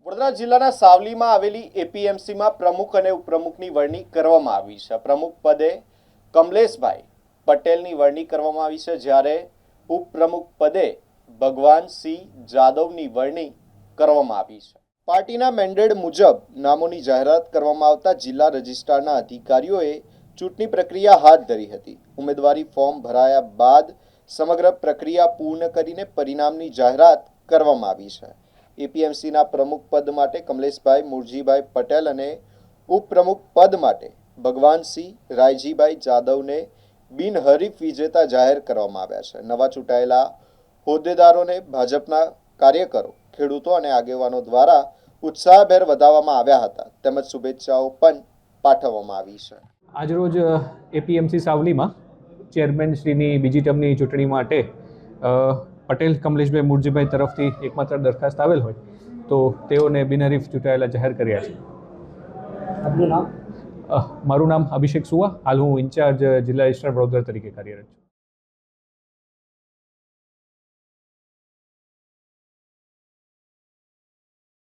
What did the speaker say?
વડોદરા જિલ્લાના સાવલીમાં આવેલી એપીએમસીમાં પ્રમુખ અને ઉપપ્રમુખની વરણી કરવામાં આવી છે. પ્રમુખ પદે કમલેશભાઈ પટેલની વરણી કરવામાં આવી છે, જ્યારે ઉપપ્રમુખ પદે ભગવાનસિંહ જાદવની વરણી કરવામાં આવી છે. પાર્ટીના મેન્ડેટ મુજબ નામોની જાહેરાત કરવામાં આવતા જિલ્લા રજિસ્ટ્રારના અધિકારીઓએ ચૂંટણી પ્રક્રિયા હાથ ધરી હતી. ઉમેદવારી ફોર્મ ભરાયા બાદ સમગ્ર પ્રક્રિયા પૂર્ણ કરીને પરિણામની જાહેરાત કરવામાં આવી છે. એપીએમસીના પ્રમુખ પદ માટે કમલેશભાઈ મુરજીભાઈ પટેલ અને ઉપપ્રમુખ પદ માટે ભગવાનસિંહ રાયજીભાઈ જાદવને બિનહરીફ વિજેતા જાહેર કરવામાં આવ્યા છે. નવા ચૂંટાયેલા હોદ્દેદારોને ભાજપના કાર્યકરો, ખેડૂતો અને આગેવાનો દ્વારા ઉત્સાહભેર વધાવવામાં આવ્યા હતા, તેમજ શુભેચ્છાઓ પણ પાઠવવામાં આવી છે. આજરોજ એપીએમસી સાવલીમાં ચેરમેન શ્રીની બીજી ટર્મની ચૂંટણી માટે પટેલ કમલેશભાઈ મુરજીભાઈ તરફથી એકમાત્ર દરખાસ્ત આવેલ હોય તો તેઓને બિનહરીફ ચૂંટાયેલા જાહેર કર્યા છે. આપનું નામ? મારું નામ અભિષેક સુવા. હાલ હું ઇન્ચાર્જ જિલ્લા રજિસ્ટ્રાર વડોદરા તરીકે કાર્યરત છું.